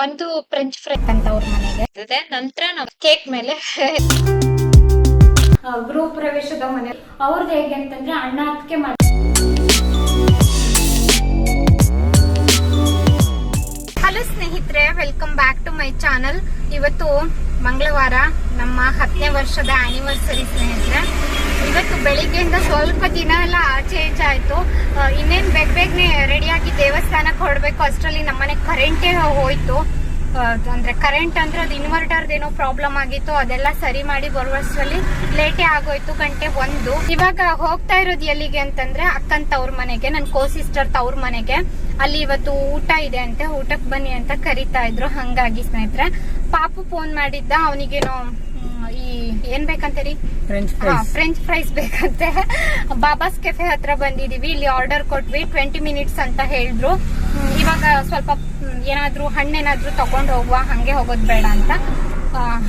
ಒಂದು French fry ಅಂತ ಅವ್ರ ಮನೆಗೆ ಇದೆ. ನಂತರ ನಾವು ಕೇಕ್ ಮೇಲೆ ಗೃಹ ಪ್ರವೇಶದ ಮನೆ ಅವ್ರದ್ದು ಹೇಗೆ ಅಂತಂದ್ರೆ ಅಣ್ಣ ಅದಕ್ಕೆ ಹಲೋ ಸ್ನೇಹಿತರೆ, welcome back to my channel. ಇವತ್ತು ಮಂಗಳವಾರ, ನಮ್ಮ 10ನೇ ವರ್ಷದ ಆನಿವರ್ಸರಿ ಸ್ನೇಹಿತರೆ. ಇವತ್ತು ಬೆಳಿಗ್ಗೆಯಿಂದ ಸ್ವಲ್ಪ ದಿನ ಎಲ್ಲ ಆಚೆ ಈಚೆ ಆಯ್ತು. ಇನ್ನೇನು ಬೇಗನೆ ರೆಡಿಯಾಗಿ ದೇವಸ್ಥಾನಕ್ಕೆ ಹೊರಡ್ಬೇಕು. ಅಷ್ಟರಲ್ಲಿ ನಮ್ಮನೆ ಕರೆಂಟೇ ಹೋಯ್ತು. ಅಂದ್ರೆ ಕರೆಂಟ್ ಅಂದ್ರೆ ಅದು ಇನ್ವರ್ಟರ್ದೇನೋ ಪ್ರಾಬ್ಲಮ್ ಆಗಿತ್ತು. ಅದೆಲ್ಲ ಸರಿ ಮಾಡಿ ಬರುವಷ್ಟರಲ್ಲಿ ಲೇಟೇ ಆಗೋಯ್ತು, 1:00. ಇವಾಗ ಹೋಗ್ತಾ ಇರೋದು ಎಲ್ಲಿಗೆ ಅಂತಂದ್ರೆ ಅಕ್ಕನ್ ತವ್ರ ಮನೆಗೆ, ನನ್ ಕೋ ಸಿಸ್ಟರ್ ತವ್ರ ಮನೆಗೆ. ಅಲ್ಲಿ ಇವತ್ತು ಊಟ ಇದೆ ಅಂತೆ, ಊಟಕ್ಕೆ ಬನ್ನಿ ಅಂತ ಕರಿತಾ ಇದ್ರು. ಹಂಗಾಗಿ ಸ್ನೇಹಿತರೆ, ಪಾಪು ಫೋನ್ ಮಾಡಿದ್ದ, ಅವನಿಗೇನೋ ಈ ಏನ್ ಬೇಕಂತೀರಿ, ಫ್ರೆಂಚ್ ಫ್ರೈಸ್ ಬೇಕಂತೆ. ಬಾಬಾಸ್ ಕೆಫೆ ಹತ್ರ ಬಂದಿದೀವಿ. ಇಲ್ಲಿ ಆರ್ಡರ್ ಕೊಟ್ವಿ, 20 ಮಿನಿಟ್ಸ್ ಅಂತ ಹೇಳಿದ್ರು. ಇವಾಗ ಸ್ವಲ್ಪ ಏನಾದ್ರು ಹಣ್ಣೇನಾದ್ರು ತಗೊಂಡ್ ಹೋಗುವ, ಹಂಗೆ ಹೋಗೋದ್ ಬೇಡ ಅಂತ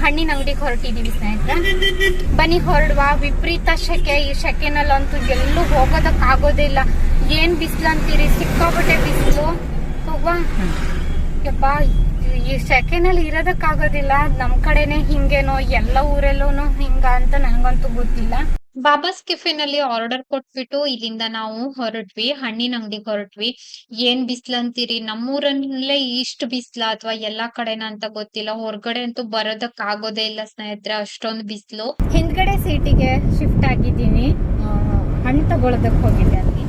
ಹಣ್ಣಿನ ಅಂಗಡಿಗೆ ಹೊರಟಿದೀವಿ ಸ್ನೇಹಿತರೆ. ಬನ್ನಿ ಹೊರಡುವ. ವಿಪರೀತ ಶೆಕೆ, ಈ ಶೆಕೆನಲ್ಲಂತೂ ಎಲ್ಲೂ ಹೋಗೋದಕ್ ಆಗೋದಿಲ್ಲ. ಏನ್ ಬಿಸಿಲು ಅಂತೀರಿ, ಸಿಕ್ಕಾಪಟ್ಟೆ ಬಿಸಿಲು. ಹೋಗುವ ಯಪ್ಪ, ಈ ಸೆಕೆನಲ್ಲಿ ಇರೋದಕ್ಕಾಗೋದಿಲ್ಲ. ನಮ್ ಕಡೆನೆ ಹಿಂಗೇನೋ, ಎಲ್ಲ ಊರಲ್ಲೂ ಹಿಂಗ ಅಂತ ನಂಗಂತೂ ಗೊತ್ತಿಲ್ಲ. ಬಾಬಾಸ್ ಕೆಫೆನಲ್ಲಿ ಆರ್ಡರ್ ಕೊಟ್ಬಿಟ್ಟು ಇಲ್ಲಿಂದ ನಾವು ಹೊರಟ್ವಿ, ಹಣ್ಣಿನ ಅಂಗಡಿಗೆ ಹೊರಟ್ವಿ. ಏನ್ ಬಿಸ್ಲು ಅಂತೀರಿ, ನಮ್ಮೂರಲ್ಲೇ ಇಷ್ಟು ಬಿಸ್ಲ ಅಥವಾ ಎಲ್ಲಾ ಕಡೆನ ಅಂತ ಗೊತ್ತಿಲ್ಲ. ಹೊರಗಡೆ ಅಂತೂ ಬರೋದಕ್ ಆಗೋದೇ ಇಲ್ಲ ಸ್ನೇಹಿತರೆ, ಅಷ್ಟೊಂದು ಬಿಸ್ಲು. ಹಿಂದ್ಗಡೆ ಸೀಟಿಗೆ ಶಿಫ್ಟ್ ಆಗಿದ್ದೀನಿ. ಹಣ್ಣು ತಗೊಳೋದಕ್ ಹೋಗಿದ್ದೆ. ಅಲ್ಲಿ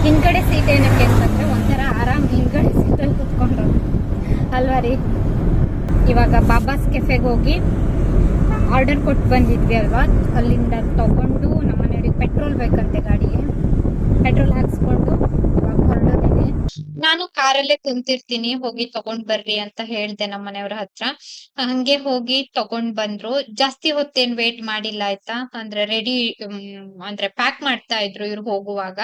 ಹಿಂದ್ಗಡೆ ಸೀಟ್ ಏನಕ್ಕೆ ಅಂತಂದ್ರೆ ಒಂಥರ ಆರಾಮ್ ಹಿಂದ್ಗಡೆ ಸೀಟಲ್ಲಿ ಕುತ್ಕೊಂಡು ಅಲ್ವಾ ರೀ. ಇವಾಗ ಬಾಬಾಸ್ ಕೆಫೆಗೆ ಹೋಗಿ ಆರ್ಡರ್ ಕೊಟ್ಟು ಬಂದಿದ್ವಿ ಅಲ್ವಾ, ಅಲ್ಲಿಂದ ತಗೊಂಡು ನಮ್ಮನೆಯವ್ರಿಗೆ ಪೆಟ್ರೋಲ್ ಬೇಕಂತೆ, ಗಾಡಿಗೆ ಪೆಟ್ರೋಲ್ ಹಾಕ್ಸ್ಕೊಂಡು ಇವಾಗ ಹೊರಡೋದಿನಿ. ನಾನು ಕಾರಲ್ಲೇ ಕುಂತಿರ್ತೀನಿ, ಹೋಗಿ ತಗೊಂಡ್ ಬರ್ರಿ ಅಂತ ಹೇಳ್ದೆ ನಮ್ಮ ಮನೆಯವ್ರ ಹತ್ರ. ಹಂಗೆ ಹೋಗಿ ತಗೊಂಡ್ ಬಂದ್ರು. ಜಾಸ್ತಿ ಹೊತ್ತೇನ್ ವೇಟ್ ಮಾಡಿಲ್ಲ ಆಯ್ತಾ. ಅಂದ್ರೆ ರೆಡಿ ಅಂದ್ರೆ ಪ್ಯಾಕ್ ಮಾಡ್ತಾ ಇದ್ರು ಇವ್ರು ಹೋಗುವಾಗ.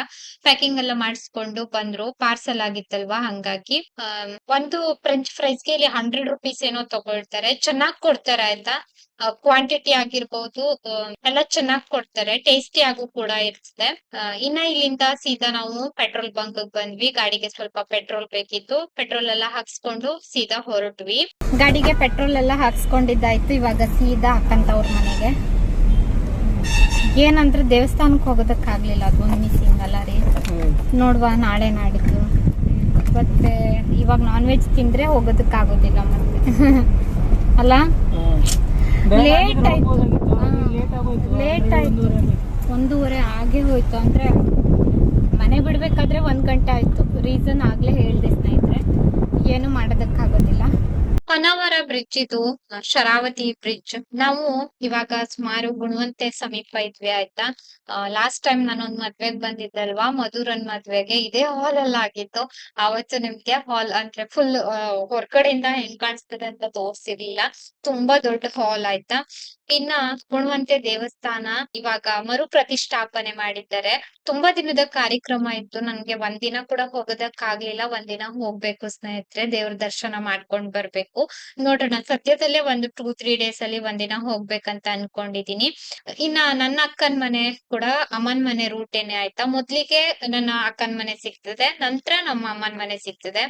ಪ್ಯಾಕಿಂಗ್ ಎಲ್ಲ ಮಾಡಿಸ್ಕೊಂಡು ಬಂದ್ರು. ಪಾರ್ಸಲ್ ಆಗಿತ್ತಲ್ವಾ, ಹಂಗಾಗಿ ಒಂದು ಫ್ರೆಂಚ್ ಫ್ರೈಸ್ಗೆ ಇಲ್ಲಿ 100 ರುಪೀಸ್ ಏನೋ ತಗೊಳ್ತಾರೆ. ಚೆನ್ನಾಗ್ ಕೊಡ್ತಾರೆ ಆಯ್ತಾ. ಕ್ವಾಂಟಿಟಿ ಆಗಿರ್ಬಹುದು, ಎಲ್ಲ ಚೆನ್ನಾಗ್ ಕೊಡ್ತಾರೆ. ಟೇಸ್ಟಿ ಆಗು ಕೂಡ ಇರ್ತದೆ. ಇನ್ನ ಇಲ್ಲಿಂದ ಸೀದಾ ನಾವು ಪೆಟ್ರೋಲ್ ಬಂಕ್ ಬಂದ್ವಿ. ಗಾಡಿಗೆ ಸ್ವಲ್ಪ ಪೆಟ್ರೋಲ್ ಬೇಕಿತ್ತು. ಪೆಟ್ರೋಲ್ ಎಲ್ಲ ಹಾಕ್ಸ್ಕೊಂಡು ಸೀದಾ ಹೊರಟ್ವಿ. ಗಾಡಿಗೆ ಪೆಟ್ರೋಲ್ ಎಲ್ಲ ಹಾಕ್ಸ್ಕೊಂಡಿದ್ದಾಯ್ತು. ಇವಾಗ ಸೀದಾ ಅಕ್ಕಂತವ್ರ ಮನೆಗೆ. ಏನಂದ್ರೆ ದೇವಸ್ಥಾನಕ್ಕೆ ಹೋಗೋದಕ್ಕಾಗ್ಲಿಲ್ಲ, ಅದೊಂದು ಮಿಸ್ಸಿಂಗ್ ಅಲ್ಲ ರೀ. ನೋಡುವ, ನಾಳೆ ನಾಡಿದ್ದು. ಮತ್ತೆ ಇವಾಗ ನಾನ್ ವೆಜ್ ತಿಂದ್ರೆ ಹೋಗೋದಕ್ಕಾಗೋದಿಲ್ಲ ಮತ್ತೆ ಅಲ್ಲ. ಲೇಟ್ ಆಯ್ತು, 1:30 ಆಗೇ ಹೋಯ್ತು. ಅಂದ್ರೆ ಮನೆ ಬಿಡ್ಬೇಕಾದ್ರೆ 1 ಗಂಟೆ ಆಯ್ತು. ರೀಸನ್ ಆಗ್ಲೇ ಹೇಳ್ದೆ ಸ್ನೇಹಿತರೆ, ಏನು ಮಾಡೋದಕ್ಕಾಗೋದಿಲ್ಲ. ಹೊನ್ನಾವರ ಬ್ರಿಡ್ಜ್ ಇದು, ಶರಾವತಿ ಬ್ರಿಡ್ಜ್. ನಾವು ಇವಾಗ ಸುಮಾರು ಗುಣವಂತೆ ಸಮೀಪ ಇದ್ವಿ ಆಯ್ತಾ. ಲಾಸ್ಟ್ ಟೈಮ್ ನಾನೊಂದ್ ಮದ್ವೆಗ್ ಬಂದಿದ್ದಲ್ವಾ, ಮಧುರನ್ ಮದ್ವೆಗೆ ಇದೇ ಹಾಲ್ ಅಲ್ಲಿ ಆಗಿತ್ತು. ಅವತ್ತು ನಿಮ್ಗೆ ಹಾಲ್ ಅಂದ್ರೆ ಫುಲ್ ಹೊರಗಡೆಯಿಂದ ಹೆಂಗ್ ಕಾಣಿಸ್ತದೆ ಅಂತ ತೋರ್ಸಿರ್ಲಿಲ್ಲ. ತುಂಬಾ ದೊಡ್ಡ ಹಾಲ್ ಆಯ್ತಾ. ಇನ್ನ ಗುಣವಂತೆ ದೇವಸ್ಥಾನ ಇವಾಗ ಮರು ಪ್ರತಿಷ್ಠಾಪನೆ ಮಾಡಿದ್ದಾರೆ. ತುಂಬಾ ದಿನದ ಕಾರ್ಯಕ್ರಮ ಇತ್ತು. ನನ್ಗೆ ಒಂದಿನ ಕೂಡ ಹೋಗೋದಕ್ಕಾಗ್ಲಿಲ್ಲ. ಒಂದಿನ ಹೋಗ್ಬೇಕು ಸ್ನೇಹಿತರೆ, ದೇವ್ರ ದರ್ಶನ ಮಾಡ್ಕೊಂಡ್ ಬರ್ಬೇಕು. ನೋಡೋಣ, ಸದ್ಯದಲ್ಲೇ ಒಂದು 2-3 ಡೇಸ್ ಅಲ್ಲಿ ಒಂದಿನ ಹೋಗ್ಬೇಕಂತ ಅನ್ಕೊಂಡಿದೀನಿ. ಇನ್ನ ನನ್ನ ಅಕ್ಕನ್ ಮನೆ ಕೂಡ ಅಮ್ಮನ್ ಮನೆ ರೂಟೇನೆ ಆಯ್ತಾ. ಮೊದ್ಲಿಗೆ ನನ್ನ ಅಕ್ಕನ್ ಮನೆ ಸಿಗ್ತದೆ, ನಂತರ ನಮ್ಮ ಅಮ್ಮನ್ ಮನೆ ಸಿಗ್ತದೆ.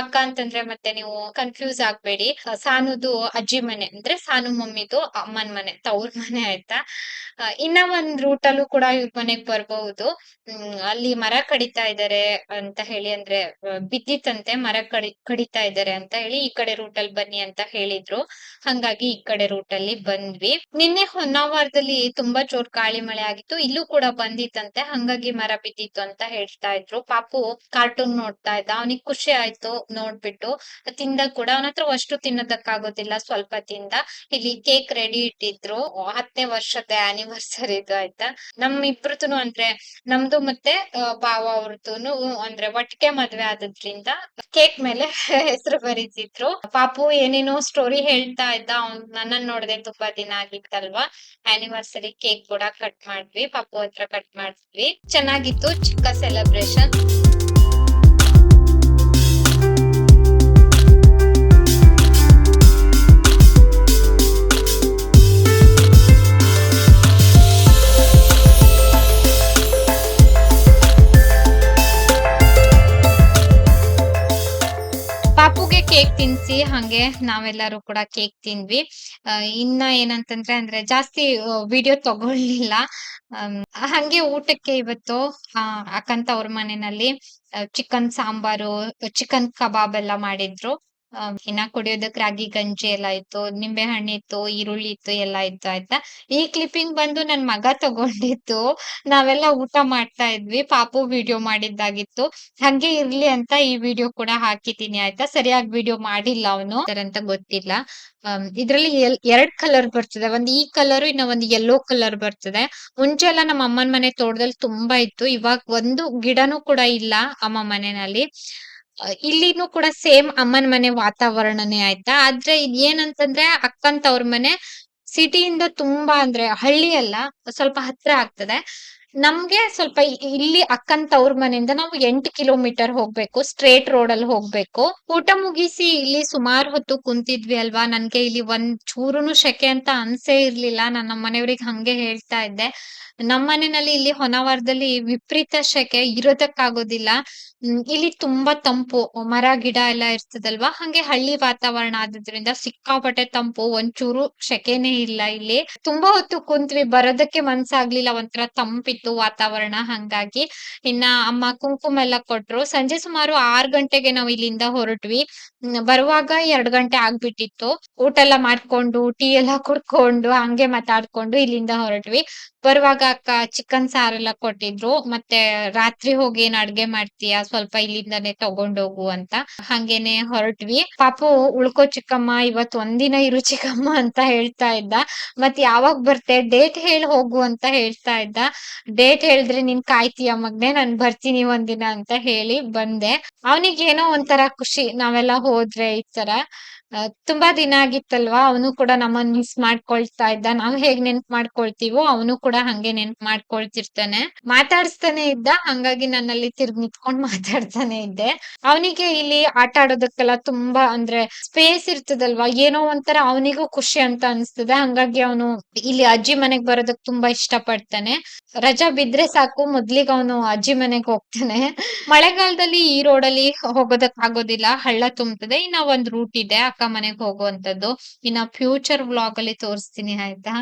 ಅಕ್ಕ ಅಂತಂದ್ರೆ ಮತ್ತೆ ನೀವು ಕನ್ಫ್ಯೂಸ್ ಆಗ್ಬೇಡಿ, ಸಾನುದು ಅಜ್ಜಿ ಮನೆ ಅಂದ್ರೆ ಸಾನು ಮಮ್ಮಿದು ಅಮ್ಮನ್ ಮನೆ, ತವ್ರ ಮನೆ ಆಯ್ತಾ. ಇನ್ನ ಒಂದ್ ರೂಟ್ ಅಲ್ಲೂ ಕೂಡ ಇವ್ರ ಮನೆಗ್ ಬರ್ಬಹುದು. ಅಲ್ಲಿ ಮರ ಕಡಿತಾ ಇದಾರೆ ಅಂತ ಹೇಳಿ, ಅಂದ್ರೆ ಬಿದ್ದಿತ್ತಂತೆ, ಮರ ಕಡಿತಾ ಇದಾರೆ ಅಂತ ಹೇಳಿ ಈ ಕಡೆ ರೂಟ್ ಅಲ್ಲಿ ಬನ್ನಿ ಅಂತ ಹೇಳಿದ್ರು. ಹಂಗಾಗಿ ಈ ಕಡೆ ರೂಟ್ ಅಲ್ಲಿ ಬಂದ್ವಿ. ನಿನ್ನೆ ಹೊನ್ನಾವರದಲ್ಲಿ ತುಂಬಾ ಜೋರ್ ಗಾಳಿ ಮಳೆ ಆಗಿತ್ತು, ಇಲ್ಲೂ ಕೂಡ ಬಂದಿತ್ತಂತೆ. ಹಂಗಾಗಿ ಮರ ಬಿದ್ದಿತ್ತು ಅಂತ ಹೇಳ್ತಾ ಇದ್ರು. ಪಾಪು ಕಾರ್ಟೂನ್ ನೋಡ್ತಾ ಇದ್ದ, ಅವನಿಗೆ ಖುಷಿ ಆಯ್ತು ನೋಡ್ಬಿಟ್ಟು. ತಿಂದ ಕೂಡ, ಅವನ ಹತ್ರ ಅಷ್ಟು ತಿನ್ನೋದಕ್ಕಾಗೋದಿಲ್ಲ, ಸ್ವಲ್ಪ ತಿಂದ. ಇಲ್ಲಿ ಕೇಕ್ ರೆಡಿ ಇಟ್ಟಿದ್ರು, 10ನೇ ವರ್ಷದ ಆನಿವರ್ಸರಿ ಇದು ಆಯ್ತಾ. ನಮ್ಮಿಬ್ರತುನು ಅಂದ್ರೆ ನಮ್ದು ಮತ್ತೆ ಭಾವ ಅವ್ರದುನು ಅಂದ್ರೆ ಒಟ್ಟಿಗೆ ಮದ್ವೆ ಆದ್ರಿಂದ ಕೇಕ್ ಮೇಲೆ ಹೆಸರು ಬರೀತಿದ್ರು. ಪಾಪು ಏನೇನೋ ಸ್ಟೋರಿ ಹೇಳ್ತಾ ಇದ್ದ. ಅವ್ನ್ ನನ್ನನ್ ನೋಡ್ದೆ ತುಂಬಾ ದಿನ ಆಗಿತ್ತಲ್ವಾ. ಆನಿವರ್ಸರಿ ಕೇಕ್ ಕೂಡ ಕಟ್ ಮಾಡ್ವಿ, ಪಾಪು ಹತ್ರ ಕಟ್ ಮಾಡಿದ್ವಿ. ಚೆನ್ನಾಗಿತ್ತು, ಚಿಕ್ಕ ಸೆಲೆಬ್ರೇಷನ್. ಪಾಪುಗೆ ಕೇಕ್ ತಿನ್ಸಿ ತಿನ್ಸಿ ಹಂಗೆ ನಾವೆಲ್ಲರೂ ಕೂಡ ಕೇಕ್ ತಿಂದ್ವಿ. ಇನ್ನ ಏನಂತಂದ್ರೆ ಅಂದ್ರೆ ಜಾಸ್ತಿ ವಿಡಿಯೋ ತಗೊಳ್ಳಿಲ್ಲ. ಅಮ್, ಹಂಗೆ ಊಟಕ್ಕೆ ಇವತ್ತು ಅಕ್ಕಂತ ಅವ್ರ ಮನೆಯಲ್ಲಿ ಚಿಕನ್ ಸಾಂಬಾರು, ಚಿಕನ್ ಕಬಾಬ್ ಎಲ್ಲ ಮಾಡಿದ್ರು. ಇನ್ನ ಕುಡಿಯೋದಕ್ ರಾಗಿ ಗಂಜಿ ಎಲ್ಲ ಇತ್ತು, ನಿಂಬೆ ಹಣ್ಣಿತ್ತು, ಈರುಳ್ಳಿ ಇತ್ತು, ಎಲ್ಲ ಇತ್ತು ಆಯ್ತಾ. ಈ ಕ್ಲಿಪ್ಪಿಂಗ್ ಬಂದು ನನ್ ಮಗ ತಗೊಂಡಿತ್ತು. ನಾವೆಲ್ಲ ಊಟ ಮಾಡ್ತಾ ಇದ್ವಿ, ಪಾಪು ವಿಡಿಯೋ ಮಾಡಿದ್ದಾಗಿತ್ತು. ಹಂಗೆ ಇರ್ಲಿ ಅಂತ ಈ ವಿಡಿಯೋ ಕೂಡ ಹಾಕಿದ್ದೀನಿ ಆಯ್ತಾ. ಸರಿಯಾಗಿ ವಿಡಿಯೋ ಮಾಡಿಲ್ಲ ಅವನು ಅಂತ ಗೊತ್ತಿಲ್ಲ. ಇದ್ರಲ್ಲಿ ಎರಡ್ ಕಲರ್ ಬರ್ತದೆ, ಒಂದ್ ಈ ಕಲರ್ ಇನ್ನ ಒಂದ್ ಯೆಲ್ಲೋ ಕಲರ್ ಬರ್ತದೆ. ಮುಂಚೆ ಎಲ್ಲ ನಮ್ಮ ಅಮ್ಮನ ಮನೆ ತೋಟದಲ್ಲಿ ತುಂಬಾ ಇತ್ತು, ಇವಾಗ ಒಂದು ಗಿಡನೂ ಕೂಡ ಇಲ್ಲ ಅಮ್ಮ ಮನೆಯಲ್ಲಿ. ಇಲ್ಲಿನೂ ಕೂಡ ಸೇಮ್ ಅಮ್ಮನ ಮನೆ ವಾತಾವರಣನೇ ಆಯ್ತಾ. ಆದ್ರೆ ಇದ್ ಏನಂತಂದ್ರೆ ಅಕ್ಕನ್ ತವ್ರ ಮನೆ ಸಿಟಿಯಿಂದ ತುಂಬಾ ಅಂದ್ರೆ ಹಳ್ಳಿ ಅಲ್ಲ, ಸ್ವಲ್ಪ ಹತ್ರ ಆಗ್ತದೆ ನಮ್ಗೆ. ಸ್ವಲ್ಪ ಇಲ್ಲಿ ಅಕ್ಕನ್ ತವ್ರ ಮನೆಯಿಂದ ನಾವು 8 ಕಿಲೋಮೀಟರ್ ಹೋಗ್ಬೇಕು, ಸ್ಟ್ರೇಟ್ ರೋಡ್ ಅಲ್ಲಿ ಹೋಗ್ಬೇಕು. ಊಟ ಮುಗಿಸಿ ಇಲ್ಲಿ ಸುಮಾರು ಹೊತ್ತು ಕುಂತಿದ್ವಿ ಅಲ್ವಾ. ನನ್ಗೆ ಇಲ್ಲಿ ಒಂದ್ ಚೂರುನು ಶೆಕೆ ಅಂತ ಅನ್ಸೇ ಇರ್ಲಿಲ್ಲ. ನಾನು ನಮ್ಮ ಮನೆಯವ್ರಿಗೆ ಹಂಗೆ ಹೇಳ್ತಾ ಇದ್ದೆ, ನಮ್ಮ ಮನೆಯಲ್ಲಿ ಇಲ್ಲಿ ಹೊನಾವರದಲ್ಲಿ ವಿಪರೀತ ಶೆಕೆ, ಇರೋದಕ್ಕಾಗೋದಿಲ್ಲ. ಇಲ್ಲಿ ತುಂಬಾ ತಂಪು, ಮರ ಗಿಡ ಎಲ್ಲ ಇರ್ತದಲ್ವಾ, ಹಂಗೆ ಹಳ್ಳಿ ವಾತಾವರಣ ಆದ್ರಿಂದ ಸಿಕ್ಕಾಪಟ್ಟೆ ತಂಪು, ಒಂಚೂರು ಶೆಕೆನೇ ಇಲ್ಲ ಇಲ್ಲಿ. ತುಂಬಾ ಹೊತ್ತು ಕುಂತ್ವಿ, ಬರೋದಕ್ಕೆ ಮನ್ಸಾಗ್ಲಿಲ್ಲ, ಒಂಥರ ತಂಪಿತ್ತು ವಾತಾವರಣ. ಹಂಗಾಗಿ ಇನ್ನ ಅಮ್ಮ ಕುಂಕುಮ ಎಲ್ಲ ಕೊಟ್ರು. ಸಂಜೆ ಸುಮಾರು 6 ಗಂಟೆಗೆ ನಾವು ಇಲ್ಲಿಂದ ಹೊರಟ್ವಿ. ಬರುವಾಗ 2 ಗಂಟೆ ಆಗ್ಬಿಟ್ಟಿತ್ತು. ಊಟ ಎಲ್ಲ ಮಾಡ್ಕೊಂಡು, ಟೀ ಎಲ್ಲ ಕುಡ್ಕೊಂಡು, ಹಂಗೆ ಮಾತಾಡ್ಕೊಂಡು ಇಲ್ಲಿಂದ ಹೊರಟ್ವಿ. ಬರುವಾಗ ಅಕ್ಕ ಚಿಕನ್ ಸಾರೆಲ್ಲ ಕೊಟ್ಟಿದ್ರು. ಮತ್ತೆ ರಾತ್ರಿ ಹೋಗಿ ಏನ್ ಅಡ್ಗೆ ಮಾಡ್ತೀಯಾ, ಸ್ವಲ್ಪ ಇಲ್ಲಿಂದಾನೆ ತಗೊಂಡೋಗು ಅಂತ. ಹಂಗೇನೆ ಹೊರಟ್ವಿ. ಪಾಪು ಉಳ್ಕೋ ಚಿಕ್ಕಮ್ಮ, ಇವತ್ ಒಂದಿನ ಇರು ಚಿಕ್ಕಮ್ಮ ಅಂತ ಹೇಳ್ತಾ ಇದ್ದ. ಮತ್ ಯಾವಾಗ ಬರ್ತೆ, ಡೇಟ್ ಹೇಳಿ ಹೋಗು ಅಂತ ಹೇಳ್ತಾ ಇದ್ದ. ಡೇಟ್ ಹೇಳಿದ್ರೆ ನೀನ್ ಕಾಯ್ತೀಯ ಮಗ್ನೆ, ನಾನ್ ಬರ್ತೀನಿ ಒಂದಿನ ಅಂತ ಹೇಳಿ ಬಂದೆ. ಅವನಿಗೆ ಏನೋ ಒಂಥರ ಖುಷಿ, ನಾವೆಲ್ಲ ಹೋದ್ರೆ ಈ ತರ. ತುಂಬಾ ದಿನ ಆಗಿತ್ತಲ್ವಾ, ಅವನು ಕೂಡ ನಮ್ಮನ್ ಮಿಸ್ ಮಾಡ್ಕೊಳ್ತಾ ಇದ್ದ. ನಾವ್ ಹೇಗ್ ನೆನ್ಪ್ ಮಾಡ್ಕೊಳ್ತೀವೋ ಅವನು ಕೂಡ ಹಂಗೆ ನೆನ್ಪ್ ಮಾಡ್ಕೊಳ್ತಿರ್ತಾನೆ. ಮಾತಾಡಿಸ್ತಾನೆ ಇದ್ದ, ಹಂಗಾಗಿ ನನ್ನಲ್ಲಿ ತಿರ್ಗ್ ನಿಂತ್ಕೊಂಡ್ ಮಾತಾಡ್ತಾನೆ ಇದ್ದೆ. ಅವನಿಗೆ ಇಲ್ಲಿ ಆಟ ಆಡೋದಕ್ಕೆಲ್ಲ ತುಂಬಾ ಅಂದ್ರೆ ಸ್ಪೇಸ್ ಇರ್ತದಲ್ವಾ, ಏನೋ ಒಂಥರ ಅವನಿಗೂ ಖುಷಿ ಅಂತ ಅನ್ಸ್ತದೆ. ಹಂಗಾಗಿ ಅವನು ಇಲ್ಲಿ ಅಜ್ಜಿ ಮನೆಗ್ ಬರೋದಕ್ ತುಂಬಾ ಇಷ್ಟ ಪಡ್ತಾನೆ. ರಜಾ ಬಿದ್ರೆ ಸಾಕು ಮೊದ್ಲಿಗೆ ಅವನು ಅಜ್ಜಿ ಮನೆಗ್ ಹೋಗ್ತಾನೆ. ಮಳೆಗಾಲದಲ್ಲಿ ಈ ರೋಡಲ್ಲಿ ಹೋಗೋದಕ್ ಆಗೋದಿಲ್ಲ, ಹಳ್ಳ ತುಂಬುತ್ತದೆ. ಇನ್ನ ಒಂದ್ ರೂಟ್ ಇದೆ ಅಕ್ಕ ಮನೆಗ್ ಹೋಗುವಂತದ್ದು, ಇನ್ನ ಫ್ಯೂಚರ್ ವ್ಲಾಗ್ ಅಲ್ಲಿ ತೋರಿಸ್ತೀನಿ ಆಯ್ತಾ.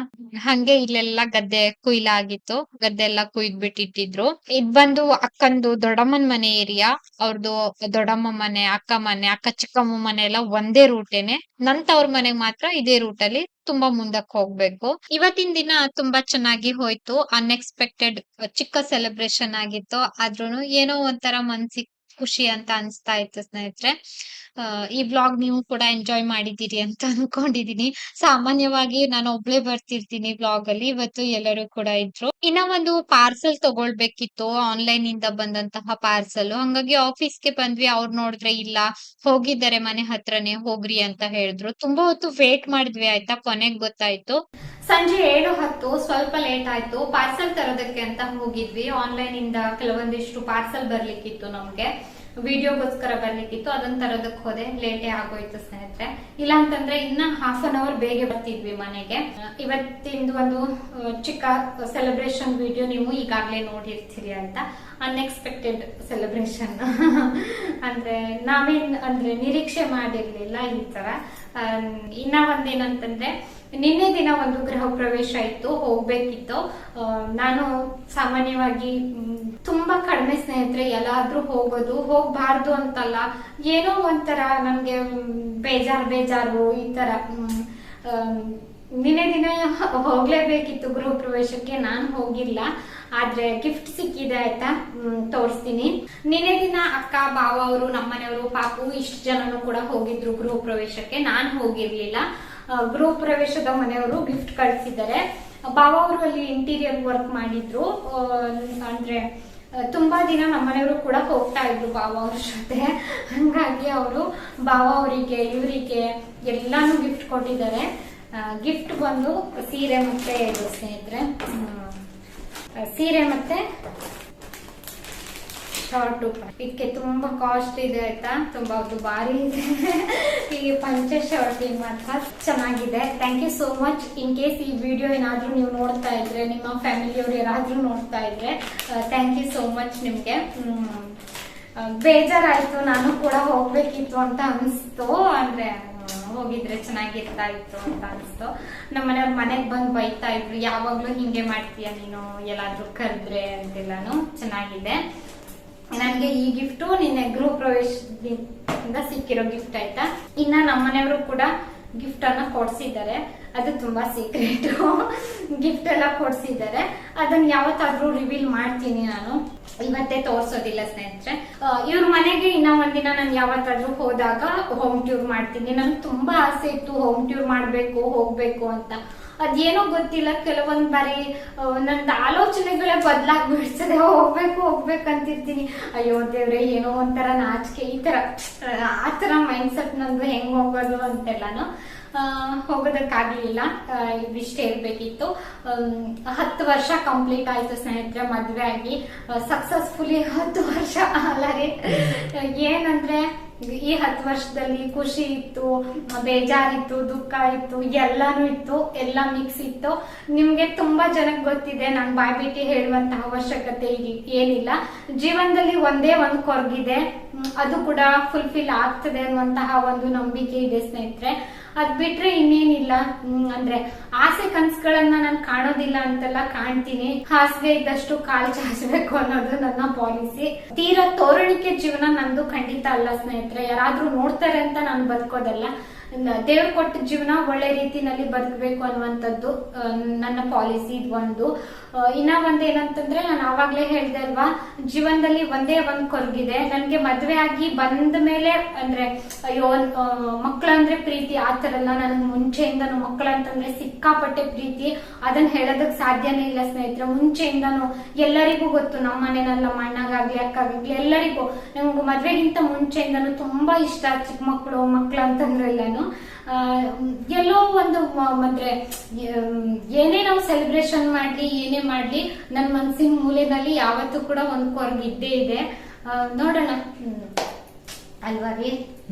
ಹಂಗೆ ಇಲ್ಲೆಲ್ಲ ಗದ್ದೆ ಕುಯ್ಲಾಗಿತ್ತು, ಗದ್ದೆ ಎಲ್ಲ ಕುಯ್ದ್ ಬಿಟ್ಟಿಟ್ಟಿದ್ರು. ಇದ್ ಬಂದು ಅಕ್ಕಂದು ದೊಡ್ಡಮ್ಮನ್ ಮನೆ ಏರಿಯಾ. ಅವ್ರದ್ದು ದೊಡ್ಡಮ್ಮ ಮನೆ, ಅಕ್ಕ ಚಿಕ್ಕಮ್ಮ ಮನೆ ಎಲ್ಲ ಒಂದೇ ರೂಟೇನೆ. ನನ್ ಮನೆಗ್ ಮಾತ್ರ ಇದೇ ರೂಟ್ ಅಲ್ಲಿ ತುಂಬಾ ಮುಂದಕ್ಕೆ ಹೋಗ್ಬೇಕು. ಇವತ್ತಿನ ದಿನ ತುಂಬಾ ಚೆನ್ನಾಗಿ ಹೋಯ್ತು. ಅನ್ಎಕ್ಸ್ಪೆಕ್ಟೆಡ್ ಚಿಕ್ಕ ಸೆಲೆಬ್ರೇಷನ್ ಆಗಿತ್ತು, ಆದ್ರೂನು ಏನೋ ಒಂಥರ ಮನ್ಸಿಗೆ ಖುಷಿ ಅಂತ ಅನ್ಸ್ತಾ ಇತ್ತು ಸ್ನೇಹಿತರೆ. ಈ ವ್ಲಾಗ್ ನೀವು ಕೂಡ ಎಂಜಾಯ್ ಮಾಡಿದ್ದೀರಿ ಅಂತ ಅನ್ಕೊಂಡಿದೀನಿ. ಸಾಮಾನ್ಯವಾಗಿ ನಾನು ಒಬ್ಳೆ ಬರ್ತಿರ್ತೀನಿ ವ್ಲಾಗ್ ಅಲ್ಲಿ, ಇವತ್ತು ಎಲ್ಲರೂ ಕೂಡ ಇದ್ರು. ಇನ್ನ ಒಂದು ಪಾರ್ಸೆಲ್ ತಗೊಳ್ಬೇಕಿತ್ತು, ಆನ್ಲೈನ್ ಇಂದ ಬಂದಂತಹ ಪಾರ್ಸಲ್. ಹಂಗಾಗಿ ಆಫೀಸ್ಗೆ ಬಂದ್ವಿ. ಅವ್ರು ನೋಡಿದ್ರೆ ಇಲ್ಲ, ಹೋಗಿದ್ದಾರೆ ಮನೆ ಹತ್ರನೇ, ಹೋಗ್ರಿ ಅಂತ ಹೇಳಿದ್ರು. ತುಂಬಾ ಹೊತ್ತು ವೇಟ್ ಮಾಡಿದ್ವಿ ಆಯ್ತಾ, ಕೊನೆಗ್ ಗೊತ್ತಾಯ್ತು. ಸಂಜೆ 7:10, ಸ್ವಲ್ಪ ಲೇಟ್ ಆಯ್ತು. ಪಾರ್ಸೆಲ್ ತರೋದಕ್ಕೆ ಅಂತ ಹೋಗಿದ್ವಿ. ಆನ್ಲೈನ್ ಇಂದ ಕೆಲವೊಂದಿಷ್ಟು ಪಾರ್ಸೆಲ್ ಬರ್ಲಿಕ್ಕಿತ್ತು, ನಮ್ಗೆ ವಿಡಿಯೋಗೋಸ್ಕರ ಬರ್ಲಿಕ್ಕಿತ್ತು. ಅದನ್ನ ತರೋದಕ್ಕೆ ಹೋದೆ, ಲೇಟೇ ಆಗೋಯ್ತು ಸ್ನೇಹಿತರೆ. ಇಲ್ಲ ಅಂತಂದ್ರೆ ಇನ್ನ 1/2 hour ಬೇಗ ಬರ್ತಿದ್ವಿ ಮನೆಗೆ. ಇವತ್ತಿಂದು ಒಂದು ಚಿಕ್ಕ ಸೆಲೆಬ್ರೇಷನ್ ವಿಡಿಯೋ ನೀವು ಈಗಾಗ್ಲೇ ನೋಡಿರ್ತೀರಿ ಅಂತ. ಅನ್ಎಕ್ಸ್ಪೆಕ್ಟೆಡ್ ಸೆಲೆಬ್ರೇಷನ್ ಅಂದ್ರೆ ನಾವೇನ್ ಅಂದ್ರೆ ನಿರೀಕ್ಷೆ ಮಾಡಿರ್ಲಿಲ್ಲ ಈ ತರ. ಇನ್ನ ಒಂದೇನಂತಂದ್ರೆ ನಿನ್ನೆ ದಿನ ಒಂದು ಗೃಹ ಪ್ರವೇಶ ಇತ್ತು, ಹೋಗ್ಬೇಕಿತ್ತು. ನಾನು ಸಾಮಾನ್ಯವಾಗಿ ತುಂಬಾ ಕಡಿಮೆ ಸ್ನೇಹಿತರೆ ಎಲ್ಲಾದ್ರೂ ಹೋಗೋದು. ಹೋಗ್ಬಾರ್ದು ಅಂತಲ್ಲ, ಏನೋ ಒಂಥರ ನಮ್ಗೆ ಬೇಜಾರು ಈ ತರ. ನಿನ್ನೆ ದಿನ ಹೋಗ್ಲೇಬೇಕಿತ್ತು ಗೃಹ ಪ್ರವೇಶಕ್ಕೆ, ನಾನ್ ಹೋಗಿಲ್ಲ. ಆದ್ರೆ ಗಿಫ್ಟ್ ಸಿಕ್ಕಿದೆ ಆಯ್ತಾ, ತೋರಿಸ್ತೀನಿ. ನಿನ್ನೆ ದಿನ ಅಕ್ಕ, ಬಾವ ಅವರು, ನಮ್ಮನೆಯವರು, ಪಾಪು ಇಷ್ಟು ಜನನು ಕೂಡ ಹೋಗಿದ್ರು ಗೃಹ ಪ್ರವೇಶಕ್ಕೆ. ನಾನ್ ಹೋಗಿರ್ಲಿಲ್ಲ. ಗೃಹ ಪ್ರವೇಶದ ಮನೆಯವರು ಗಿಫ್ಟ್ ಕಳ್ಸಿದ್ದಾರೆ. ಬಾವ ಅವರು ಅಲ್ಲಿ ಇಂಟೀರಿಯರ್ ವರ್ಕ್ ಮಾಡಿದ್ರು. ಅಂದ್ರೆ ತುಂಬಾ ದಿನ ನಮ್ಮನೆಯವರು ಕೂಡ ಹೋಗ್ತಾ ಇದ್ರು ಬಾವ ಅವ್ರ ಜೊತೆ. ಹಂಗಾಗಿ ಅವರು ಬಾವ ಅವರಿಗೆ, ಇವರಿಗೆ ಎಲ್ಲಾನು ಗಿಫ್ಟ್ ಕೊಟ್ಟಿದ್ದಾರೆ. ಗಿಫ್ಟ್ ಬಂದು ಸೀರೆ ಮತ್ತೆ ಇದು ಸ್ನೇಹಿತರೆ, ಸೀರೆ ಮತ್ತೆ ಶಾರ್ಟ್. ಇದಕ್ಕೆ ತುಂಬಾ ಕಾಸ್ಟ್ ಇದೆ ಆಯ್ತಾ, ತುಂಬಾ ದುಬಾರಿ ಇದೆ. ಈ ಪಂಚೆ ಶರ್ಟ್ ಮಾತ್ರ ಚೆನ್ನಾಗಿದೆ. Thank you so much. In case ಈ ವಿಡಿಯೋ ಏನಾದ್ರೂ ನೀವು ನೋಡ್ತಾ ಇದ್ರೆ, ನಿಮ್ಮ ಫ್ಯಾಮಿಲಿಯವರು ಯಾರಾದ್ರೂ ನೋಡ್ತಾ ಇದ್ರೆ, ಥ್ಯಾಂಕ್ ಯು ಸೋ ಮಚ್ ನಿಮ್ಗೆ. ಬೇಜಾರಾಯ್ತು, ನಾನು ಕೂಡ ಹೋಗ್ಬೇಕಿತ್ತು ಅಂತ ಅನಿಸ್ತು. ಅಂದ್ರೆ ಹೋಗಿದ್ರೆ ಚೆನ್ನಾಗಿರ್ತಾ ಇತ್ತು ಅಂತ ಅನಿಸ್ತು. ನಮ್ಮ ಮನೆಯವ್ರ ಮನೆಗ್ ಬಂದು ಬೈತಾ ಇದ್ರು, ಯಾವಾಗ್ಲೂ ಹಿಂಗೆ ಮಾಡ್ತೀಯ ನೀನು ಎಲ್ಲಾದ್ರೂ ಕರೆದ್ರೆ ಅಂತೆಲ್ಲಾನು. ಚೆನ್ನಾಗಿದೆ. ನನ್ಗೆ ಈ ಗಿಫ್ಟು ನಿನ್ನೆ ಗೃಹ ಪ್ರವೇಶದಿಂದ ಸಿಕ್ಕಿರೋ ಗಿಫ್ಟ್ ಆಯ್ತಾ. ಇನ್ನ ನಮ್ಮನೆಯವರು ಕೂಡ ಗಿಫ್ಟ್ ಅನ್ನ ಕೊಡ್ಸಿದ್ದಾರೆ. ಅದು ತುಂಬಾ ಸೀಕ್ರೆಟ್ ಗಿಫ್ಟ್ ಎಲ್ಲ ಕೊಡ್ಸಿದ್ದಾರೆ. ಅದನ್ನ ಯಾವತ್ತಾದ್ರೂ ರಿವೀಲ್ ಮಾಡ್ತೀನಿ ನಾನು, ಇವತ್ತೇ ತೋರ್ಸೋದಿಲ್ಲ ಸ್ನೇಹಿತರೆ. ಇವ್ರ ಮನೆಗೆ ಇನ್ನ ಒಂದಿನ ನಾನು ಯಾವತ್ತಾದ್ರೂ ಹೋದಾಗ ಹೋಮ್ ಟ್ಯೂರ್ ಮಾಡ್ತೀನಿ. ನನ್ಗೆ ತುಂಬಾ ಆಸೆ ಇತ್ತು ಹೋಮ್ ಟ್ಯೂರ್ ಮಾಡ್ಬೇಕು, ಹೋಗ್ಬೇಕು ಅಂತ. ಅದೇನೋ ಗೊತ್ತಿಲ್ಲ, ಕೆಲವೊಂದ್ ಬಾರಿ ನಂದು ಆಲೋಚನೆಗಳೇ ಬದಲಾಗ್ಬಿಡ್ತದೆ. ಹೋಗ್ಬೇಕಂತಿರ್ತೀನಿ, ಅಯ್ಯೋ ದೇವ್ರೆ ಏನೋ ಒಂಥರ ನಾಚಿಕೆ, ಆ ತರ ಮೈಂಡ್ ಸೆಟ್ ನಂದು, ಹೆಂಗ್ ಹೋಗೋದು ಅಂತೆಲ್ಲಾನು ಹೋಗೋದಕ್ಕಾಗ್ಲಿಲ್ಲ. ಇವಿಷ್ಟೇ ಇರ್ಬೇಕಿತ್ತು. 10 ವರ್ಷ ಕಂಪ್ಲೀಟ್ ಆಯ್ತು ಸ್ನೇಹಿತರೆ ಮದ್ವೆ ಆಗಿ, ಸಕ್ಸಸ್ಫುಲಿ 10 ವರ್ಷ ಅಲ್ಲ ರೀ. ಏನಂದ್ರೆ ಈ 10 ವರ್ಷದಲ್ಲಿ ಖುಷಿ ಇತ್ತು, ಬೇಜಾರಿತ್ತು, ದುಃಖ ಇತ್ತು, ಎಲ್ಲಾನು ಇತ್ತು, ಎಲ್ಲ ಮಿಕ್ಸ್ ಇತ್ತು. ನಿಮ್ಗೆ ತುಂಬಾ ಜನಕ್ಕೆ ಗೊತ್ತಿದೆ, ನಾನು ಬಾಯ್ಬಿಟ್ಟು ಹೇಳುವಂತಹ ಅವಶ್ಯಕತೆ ಏನಿಲ್ಲ. ಜೀವನದಲ್ಲಿ ಒಂದೇ ಒಂದು ಕೊರಗಿದೆ, ಅದು ಕೂಡ ಫುಲ್ಫಿಲ್ ಆಗ್ತದೆ ಅನ್ನುವಂತಹ ಒಂದು ನಂಬಿಕೆ ಇದೆ ಸ್ನೇಹಿತರೆ. ಅದ್ ಬಿಟ್ರೆ ಇನ್ನೇನಿಲ್ಲ. ಅಂದ್ರೆ ಆಸೆ ಕನ್ಸುಗಳನ್ನ ನಾನು ಕಾಣೋದಿಲ್ಲ ಅಂತೆಲ್ಲ ಕಾಣ್ತೀನಿ. ಹಾಸಿಗೆ ಇದ್ದಷ್ಟು ಕಾಲು ಚಾಚಬೇಕು ಅನ್ನೋದು ನನ್ನ ಪಾಲಿಸಿ. ತೀರಾ ತೋರಣಿಕೆ ಜೀವನ ನಂದು ಖಂಡಿತ ಅಲ್ಲ ಸ್ನೇಹಿತರೆ. ಯಾರಾದ್ರೂ ನೋಡ್ತಾರೆ ಅಂತ ನಾನು ಬದುಕೋದಲ್ಲ. ದೇವ್ರು ಕೊಟ್ಟ ಜೀವನ ಒಳ್ಳೆ ರೀತಿನಲ್ಲಿ ಬದುಕಬೇಕು ಅನ್ನುವಂಥದ್ದು ನನ್ನ ಪಾಲಿಸಿ. ಇದು ಒಂದು. ಇನ್ನ ಒಂದೇನಂತಂದ್ರೆ, ನಾನು ಆವಾಗ್ಲೇ ಹೇಳ್ದೆ ಅಲ್ವಾ, ಜೀವನದಲ್ಲಿ ಒಂದೇ ಒಂದ್ ಕೊರಗಿದೆ. ನನ್ಗೆ ಮದ್ವೆ ಆಗಿ ಬಂದ ಮೇಲೆ ಅಂದ್ರೆ ಅಯ್ಯೋ ಮಕ್ಕಳಂದ್ರೆ ಪ್ರೀತಿ ಆತರಲ್ಲ. ನನಗೆ ಮುಂಚೆಯಿಂದನು ಮಕ್ಕಳಂತಂದ್ರೆ ಸಿಕ್ಕಾಪಟ್ಟೆ ಪ್ರೀತಿ. ಅದನ್ನ ಹೇಳೋದಕ್ ಸಾಧ್ಯನೇ ಇಲ್ಲ ಸ್ನೇಹಿತರೆ. ಮುಂಚೆಯಿಂದನು ಎಲ್ಲರಿಗೂ ಗೊತ್ತು, ನಮ್ಮ ಮನೆಯಲ್ಲಿ ನಮ್ಮ ಅಣ್ಣಗಾಗ್ಲಿ ಅಕ್ಕಾಗ್ಲಿ ಎಲ್ಲರಿಗೂ. ನಂಗೆ ಮದ್ವೆಗಿಂತ ಮುಂಚೆಯಿಂದನು ತುಂಬಾ ಇಷ್ಟ ಚಿಕ್ಕ ಮಕ್ಕಳು ಅಂತಂದ್ರೆ ಎಲ್ಲಾನು. ಎಲ್ಲೋ ಒಂದು ಅಂದ್ರೆ ಏನೇ ನಾವು ಸೆಲೆಬ್ರೇಷನ್ ಮಾಡ್ಲಿ, ಏನೇ ಮಾಡ್ಲಿ, ನನ್ನ ಮನಸ್ಸಿನ ಮೂಲೆನಲ್ಲಿ ಯಾವತ್ತೂ ಕೂಡ ಒಂದು ಕೊರಗಿದ್ದೇ ಇದೆ. ನೋಡೋಣ ಅಲ್ವಾ ರೀ.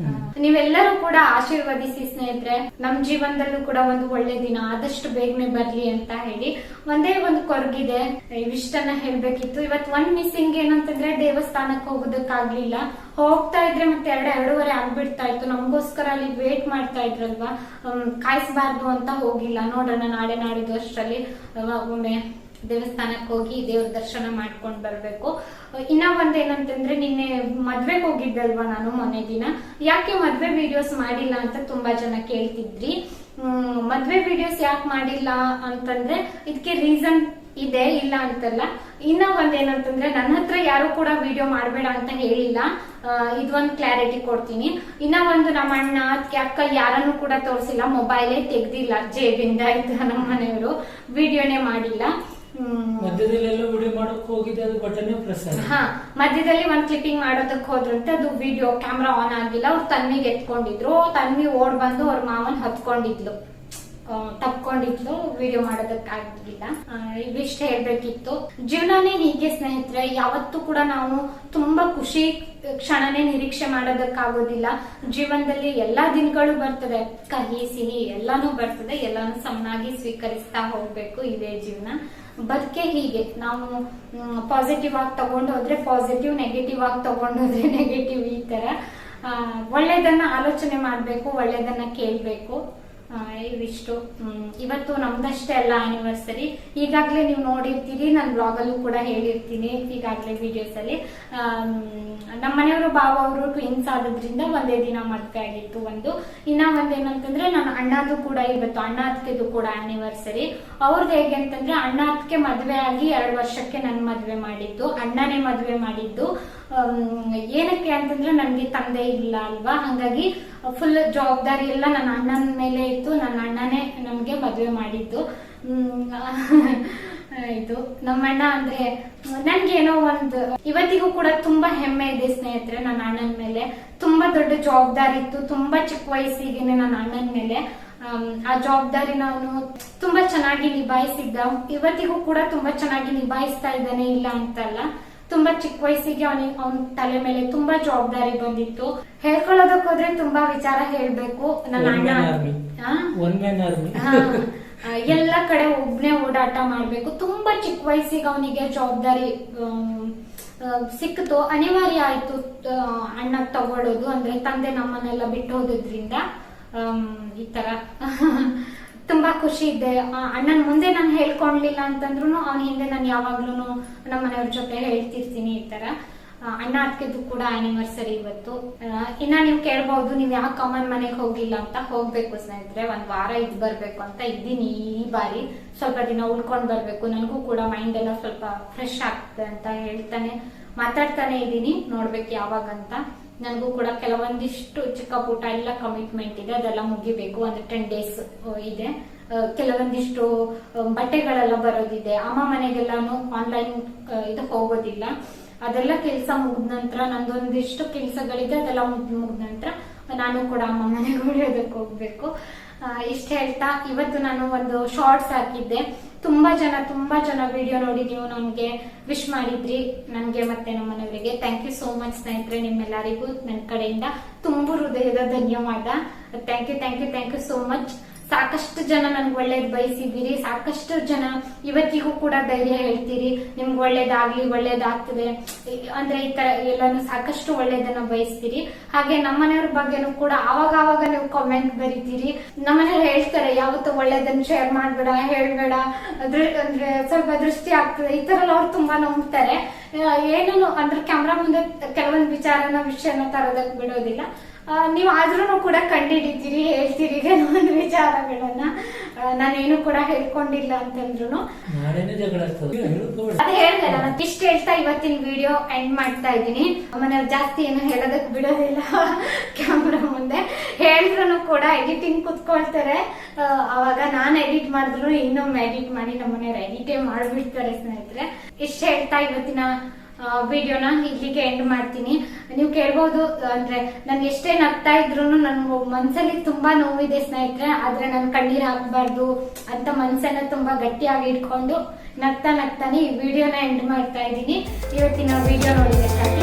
ನೀವೆಲ್ಲರೂ ಕೂಡ ಆಶೀರ್ವದಿಸಿ ಸ್ನೇಹಿತರೆ. ನಮ್ ಜೀವನದಲ್ಲೂ ಕೂಡ ಒಂದು ಒಳ್ಳೆ ದಿನ ಆದಷ್ಟು ಬೇಗನೆ ಬರ್ಲಿ ಅಂತ ಹೇಳಿ. ಒಂದೇ ಒಂದು ಕೊರಗಿದೆ, ಇವಿಷ್ಟನ್ನ ಹೇಳ್ಬೇಕಿತ್ತು. ಇವತ್ತು ಒಂದ್ ಮಿಸ್ಸಿಂಗ್ ಏನಂತಂದ್ರೆ, ದೇವಸ್ಥಾನಕ್ಕೆ ಹೋಗೋದಕ್ಕಾಗ್ಲಿಲ್ಲ. ಹೋಗ್ತಾ ಇದ್ರೆ ಮತ್ತೆ 2:30 ಆಗ್ಬಿಡ್ತಾ ಇತ್ತು. ನಮಗೋಸ್ಕರ ಅಲ್ಲಿ ವೇಟ್ ಮಾಡ್ತಾ ಇದ್ರಲ್ವಾ, ಕಾಯಿಸಬಾರ್ದು ಅಂತ ಹೋಗಿಲ್ಲ. ನೋಡೋಣ ನಾಳೆ ನಾಡಿದ್ದು ಅಷ್ಟರಲ್ಲಿ ಒಮ್ಮೆ ದೇವಸ್ಥಾನಕ್ಕೆ ಹೋಗಿ ದೇವ್ರ ದರ್ಶನ ಮಾಡ್ಕೊಂಡ್ ಬರ್ಬೇಕು. ಇನ್ನ ಒಂದೇನಂತಂದ್ರೆ, ನಿನ್ನೆ ಮದ್ವೆಗೆ ಹೋಗಿದ್ದಲ್ವಾ ನಾನು ಮೊನ್ನೆ ದಿನ. ಯಾಕೆ ಮದ್ವೆ ವಿಡಿಯೋಸ್ ಮಾಡಿಲ್ಲ ಅಂತ ತುಂಬಾ ಜನ ಕೇಳ್ತಿದ್ರಿ. ಮದ್ವೆ ವಿಡಿಯೋಸ್ ಯಾಕೆ ಮಾಡಿಲ್ಲ ಅಂತಂದ್ರೆ, ಇದಕ್ಕೆ ರೀಸನ್ ಇದೆ, ಇಲ್ಲ ಅಂತಲ್ಲ. ಇನ್ನ ಒಂದೇನಂತಂದ್ರೆ, ನನ್ನ ಹತ್ರ ಯಾರು ಕೂಡ ವಿಡಿಯೋ ಮಾಡ್ಬೇಡ ಅಂತ ಹೇಳಿಲ್ಲ. ಇದೊಂದು ಕ್ಲಾರಿಟಿ ಕೊಡ್ತೀನಿ. ಇನ್ನ ಒಂದು, ನಮ್ಮ ಅಣ್ಣ ಅಕ್ಕ ಯಾರನ್ನು ಕೂಡ ತೋರಿಸಿಲ್ಲ, ಮೊಬೈಲೇ ತೆಗ್ದಿಲ್ಲ ಜೇಬಿಂದ. ಆಯ್ತು, ನಮ್ಮ ಮನೆಯವರು ವಿಡಿಯೋನೇ ಮಾಡಿಲ್ಲ. ಮಧ್ಯದಲ್ಲಿ ವಿಡಿಯೋ ಮಾಡಕ್ ಹೋಗಿದ್ದೆ, ಅದು ಬಟನ್ ಪ್ರೆಸ್ ಆಗಿದೆ. ಮಧ್ಯದಲ್ಲಿ ಒಂದ್ ಕ್ಲಿಪ್ಪಿಂಗ್ ಮಾಡೋದಕ್ಕೆ ಹೋದ್ರಂತೆ, ಅದು ವಿಡಿಯೋ ಕ್ಯಾಮ್ರಾ ಆನ್ ಆಗಿಲ್ಲ. ಅವ್ರು ತನ್ವಿಗೆ ಎತ್ಕೊಂಡಿದ್ರು. ತನ್ವಿ ಓಡ್ ಬಂದು ಅವ್ರ ಮಾವನ್ ಹತ್ಕೊಂಡಿದ್ಲು, ತಪ್ಕೊಂಡಿದ್ಲು. ವಿಡಿಯೋ ಮಾಡೋದಕ್ಕಾಗಿಲ್ಲ. ಇವಿಷ್ಟ ಹೇಳ್ಬೇಕಿತ್ತು. ಜೀವನನೇ ಹೀಗೆ ಸ್ನೇಹಿತರೆ. ಯಾವತ್ತೂ ಕೂಡ ನಾವು ತುಂಬಾ ಖುಷಿ ಕ್ಷಣನೇ ನಿರೀಕ್ಷೆ ಮಾಡೋದಕ್ಕಾಗೋದಿಲ್ಲ. ಜೀವನದಲ್ಲಿ ಎಲ್ಲಾ ದಿನಗಳು ಬರ್ತದೆ, ಕಹಿ ಸಿಹಿ ಎಲ್ಲಾನು ಬರ್ತದೆ. ಎಲ್ಲಾನು ಸಮನಾಗಿ ಸ್ವೀಕರಿಸ್ತಾ ಹೋಗ್ಬೇಕು. ಇದೇ ಜೀವನ, ಬದುಕೆ ಹೀಗೆ. ನಾವು ಪಾಸಿಟಿವ್ ಆಗಿ ತಗೊಂಡೋದ್ರೆ ಪಾಸಿಟಿವ್, ನೆಗೆಟಿವ್ ಆಗಿ ತಗೊಂಡೋದ್ರೆ ನೆಗೆಟಿವ್. ಈ ತರ ಒಳ್ಳೇದನ್ನ ಆಲೋಚನೆ ಮಾಡ್ಬೇಕು, ಒಳ್ಳೇದನ್ನ ಕೇಳ್ಬೇಕು. ಇವಿಷ್ಟು. ಇವತ್ತು ನಮ್ದಷ್ಟೇ ಅಲ್ಲ ಆನಿವರ್ಸರಿ. ಈಗಾಗ್ಲೇ ನೀವು ನೋಡಿರ್ತೀರಿ, ನನ್ನ ಬ್ಲಾಗ್ ಅಲ್ಲೂ ಕೂಡ ಹೇಳಿರ್ತೀನಿ ಈಗಾಗ್ಲೇ ವಿಡಿಯೋಸ್ ಅಲ್ಲಿ. ನಮ್ಮ ಮನೆಯವರು ಬಾವ ಅವರು ಟ್ವಿನ್ಸ್ ಆದ್ರಿಂದ ಒಂದೇ ದಿನ ಮದ್ವೆ ಆಗಿತ್ತು ಒಂದು. ಇನ್ನ ಒಂದೇನಂತಂದ್ರೆ, ನನ್ನ ಅಣ್ಣದು ಕೂಡ ಇವತ್ತು, ಅಣ್ಣ ಅತ್ತಿಗೆದು ಕೂಡ ಆನಿವರ್ಸರಿ. ಅವ್ರದ್ದು ಹೇಗೆ ಅಂತಂದ್ರೆ, ಅಣ್ಣ ಅತ್ತಿಗೆ ಮದ್ವೆ ಆಗಿ 2 ವರ್ಷಕ್ಕೆ ನನ್ ಮದ್ವೆ ಮಾಡಿದ್ದು, ಅಣ್ಣನೇ ಮದ್ವೆ ಮಾಡಿದ್ದು. ಏನಕ್ಕೆ ಅಂತಂದ್ರೆ, ನನ್ಗೆ ತಂದೆ ಇಲ್ಲ ಅಲ್ವಾ, ಹಂಗಾಗಿ ಫುಲ್ ಜವಾಬ್ದಾರಿ ಎಲ್ಲ ನನ್ನ ಅಣ್ಣನ ಮೇಲೆ ಇತ್ತು. ನನ್ನ ಅಣ್ಣನೇ ನಮ್ಗೆ ಮದ್ವೆ ಮಾಡಿದ್ದು. ಇದು ನಮ್ಮ ಅಣ್ಣ ಅಂದ್ರೆ ನನ್ಗೇನೋ ಒಂದು ಇವತ್ತಿಗೂ ಕೂಡ ತುಂಬಾ ಹೆಮ್ಮೆ ಇದೆ ಸ್ನೇಹಿತರೆ. ನನ್ನ ಅಣ್ಣನ ಮೇಲೆ ತುಂಬಾ ದೊಡ್ಡ ಜವಾಬ್ದಾರಿ ಇತ್ತು. ತುಂಬಾ ಚಿಕ್ಕ ವಯಸ್ಸಿಗೆನೆ ನನ್ನ ಅಣ್ಣನ ಮೇಲೆ ಆ ಜವಾಬ್ದಾರಿ ನಾನು ತುಂಬಾ ಚೆನ್ನಾಗಿ ನಿಭಾಯಿಸಿದ್ದ. ಇವತ್ತಿಗೂ ಕೂಡ ತುಂಬಾ ಚೆನ್ನಾಗಿ ನಿಭಾಯಿಸ್ತಾ ಇದ್ದಾನೆ, ಇಲ್ಲ ಅಂತಲ್ಲ. ತುಂಬಾ ಚಿಕ್ಕ ವಯಸ್ಸಿಗೆ ಅವನ ತಲೆ ಮೇಲೆ ತುಂಬಾ ಜವಾಬ್ದಾರಿ ಬಂದಿತ್ತು. ಹೇಳ್ಕೊಳ್ಳೋದಕ್ ಹೋದ್ರೆ ತುಂಬಾ ವಿಚಾರ ಹೇಳ್ಬೇಕು. ನನ್ನ ಅಣ್ಣ ಎಲ್ಲ ಕಡೆ ಒಬ್ನೇ ಓಡಾಟ ಮಾಡ್ಬೇಕು. ತುಂಬಾ ಚಿಕ್ಕ ವಯಸ್ಸಿಗೆ ಅವನಿಗೆ ಜವಾಬ್ದಾರಿ ಸಿಕ್ತು, ಅನಿವಾರ್ಯ ಆಯ್ತು ಅಣ್ಣ ತಗೊಳ್ಳೋದು. ಅಂದ್ರೆ ತಂದೆ ನಮ್ಮನ್ನೆಲ್ಲ ಬಿಟ್ಟು ಹೋಗೋದ್ರಿಂದ ಈ ತರ ತುಂಬಾ ಖುಷಿ ಇದೆ. ಅಣ್ಣನ ಮುಂದೆ ನಾನು ಹೇಳ್ಕೊಂಡ್ಲಿಲ್ಲ ಅಂತಂದ್ರು ಅವನ ಹಿಂದೆ ನಾನು ಯಾವಾಗ್ಲೂ ನಮ್ಮ ಮನೆಯವ್ರ ಜೊತೆ ಹೇಳ್ತಿರ್ತೀನಿ ಈ ತರ. ಅಣ್ಣ ಅದಕ್ಕಿದ್ದು ಕೂಡ ಆನಿವರ್ಸರಿ ಇವತ್ತು. ಇನ್ನ ನೀವು ಕೇಳ್ಬಹುದು ನೀವ್ ಯಾಕೆ ಅಮ್ಮನ ಮನೆಗೆ ಹೋಗಿಲ್ಲ ಅಂತ. ಹೋಗ್ಬೇಕು ಸ್ನೇಹಿತರೆ, 1 ವಾರ ಇದ್ ಬರ್ಬೇಕು ಅಂತ ಇದ್ದೀನಿ. ಈ ಬಾರಿ ಸ್ವಲ್ಪ ದಿನ ಉಳ್ಕೊಂಡ್ ಬರ್ಬೇಕು, ನನಗೂ ಕೂಡ ಮೈಂಡ್ ಎಲ್ಲ ಸ್ವಲ್ಪ ಫ್ರೆಶ್ ಆಗ್ತದೆ ಅಂತ ಮಾತಾಡ್ತಾನೆ ಇದ್ದೀನಿ. ನೋಡ್ಬೇಕು ಯಾವಾಗಂತ. ನನಗೂ ಕೂಡ ಕೆಲವೊಂದಿಷ್ಟು ಚಿಕ್ಕ ಪುಟ್ಟ ಎಲ್ಲ ಕಮಿಟ್ಮೆಂಟ್ ಇದೆ, ಅದೆಲ್ಲ ಮುಗಿಬೇಕು. ಅಂದ್ರೆ 10 ಡೇಸ್ ಇದೆ. ಕೆಲವೊಂದಿಷ್ಟು ಬಟ್ಟೆಗಳೆಲ್ಲ ಬರೋದಿದೆ. ಅಮ್ಮ ಮನೆಗೆಲ್ಲಾನು ಆನ್ಲೈನ್ ಇದು ಹೋಗೋದಿಲ್ಲ. ಅದೆಲ್ಲ ಕೆಲಸ ಮುಗಿದ ನಂತರ ನಂದೊಂದಿಷ್ಟು ಕೆಲಸಗಳಿದೆ, ಅದೆಲ್ಲ ಮುಗಿದ ನಂತರ ನಾನು ಕೂಡ ಅಮ್ಮ ಮನೆಗೆ ಉಳಿಯೋದಕ್ಕೆ ಹೋಗ್ಬೇಕು. ಇಷ್ಟ ಹೇಳ್ತಾ ಇವತ್ತು ನಾನು ಒಂದು ಶಾರ್ಟ್ಸ್ ಹಾಕಿದ್ದೆ. ತುಂಬಾ ಜನ ವಿಡಿಯೋ ನೋಡಿ ನೀವು ನನ್ಗೆ ವಿಶ್ ಮಾಡಿದ್ರಿ, ನನ್ಗೆ ಮತ್ತೆ ನಮ್ಮ ಮನೆಯವರಿಗೆ. ಥ್ಯಾಂಕ್ ಯು ಸೋ ಮಚ್ ಸ್ನೇಹಿತರೆ. ನಿಮ್ಮೆಲ್ಲರಿಗೂ ನನ್ನ ಕಡೆಯಿಂದ ತುಂಬು ಹೃದಯದ ಧನ್ಯವಾದ. Thank you so much. ಸಾಕಷ್ಟು ಜನ ನನ್ಗೆ ಒಳ್ಳೇದ್ ಬಯಸಿದ್ದೀರಿ, ಸಾಕಷ್ಟು ಜನ ಇವತ್ತಿಗೂ ಕೂಡ ಧೈರ್ಯ ಹೇಳ್ತೀರಿ, ನಿಮ್ಗೆ ಒಳ್ಳೇದಾಗ್ತದೆ ಅಂದ್ರೆ ಈ ತರ ಎಲ್ಲಾನು ಸಾಕಷ್ಟು ಒಳ್ಳೇದನ್ನ ಬಯಸ್ತೀರಿ. ಹಾಗೆ ನಮ್ಮನೆಯವ್ರ ಬಗ್ಗೆನೂ ಕೂಡ ಆವಾಗ ನೀವು ಕಾಮೆಂಟ್ ಬರೀತೀರಿ. ನಮ್ಮನೆಯವ್ರು ಹೇಳ್ತಾರೆ ಯಾವತ್ತೂ ಒಳ್ಳೇದನ್ನ ಶೇರ್ ಮಾಡ್ಬೇಡ, ಹೇಳ್ಬೇಡ, ಅಂದ್ರೆ ಸ್ವಲ್ಪ ದೃಷ್ಟಿ ಆಗ್ತದೆ, ಈ ತರ ಅವ್ರು ತುಂಬಾ ನಂಬ್ತಾರೆ. ಏನೂ ಅಂದ್ರೆ ಕ್ಯಾಮ್ರಾ ಮುಂದೆ ಕೆಲವೊಂದು ವಿಷಯನ ತರೋದಕ್ ಬಿಡೋದಿಲ್ಲ. ನೀವು ಆದ್ರೂ ಕೂಡ ಕಂಡಿಡಿತೀರಿ, ಹೇಳ್ತೀರಿ ಕೆಲವೊಂದು ವಿಚಾರಗಳನ್ನ. ನಾನೇನು ಕೂಡ ಹೇಳ್ಕೊಂಡಿಲ್ಲ ಅಂತಂದ್ರು ಅದೇ ಹೇಳ್ದೆ. ನಾನು ಇಷ್ಟ ಹೇಳ್ತಾ ಇವತ್ತಿನ ವಿಡಿಯೋ ಎಂಡ್ ಮಾಡ್ತಾ ಇದ್ದೀನಿ. ಮನೆಯವ್ರು ಜಾಸ್ತಿ ಏನು ಹೇಳೋದಕ್ ಬಿಡೋದಿಲ್ಲ ಕ್ಯಾಮ್ರಾ ಮುಂದೆ. ಹೇಳಿದ್ರು ಕೂಡ ಎಡಿಟಿಂಗ್ ಕುತ್ಕೊಳ್ತಾರೆ. ಅವಾಗ ನಾನು ಎಡಿಟ್ ಮಾಡಿದ್ರು ಇನ್ನೊಮ್ಮೆ ಎಡಿಟ್ ಮಾಡಿ ನಮ್ಮನೆಯವ್ರು ಎಡಿಟೇ ಮಾಡ್ಬಿಡ್ತಾರೆ ಸ್ನೇಹಿತರೆ. ಇಷ್ಟ ಹೇಳ್ತಾ ಇವತ್ತಿನ ವಿಡಿಯೋನ ಇಲ್ಲಿಗೆ ಎಂಡ್ ಮಾಡ್ತೀನಿ. ನೀವು ಕೇಳ್ಬಹುದು ಅಂದ್ರೆ ನಾನು ಎಷ್ಟೇ ನಗ್ತಾ ಇದ್ರು ನನ್ ಮನ್ಸಲ್ಲಿ ತುಂಬಾ ನೋವಿದೆ ಸ್ನೇಹಿತರೆ. ಆದ್ರೆ ನಾನು ಕಣ್ಣೀರ್ ಹಾಕ್ಬಾರ್ದು ಅಂತ ಮನ್ಸನ್ನ ತುಂಬಾ ಗಟ್ಟಿಯಾಗಿ ಇಟ್ಕೊಂಡು ನಗ್ತಾನೆ ಈ ವಿಡಿಯೋನ ಎಂಡ್ ಮಾಡ್ತಾ ಇದ್ದೀನಿ. ಇವತ್ತಿನ ವಿಡಿಯೋ ನೋಡಿದ್ದಕ್ಕಾಗಿ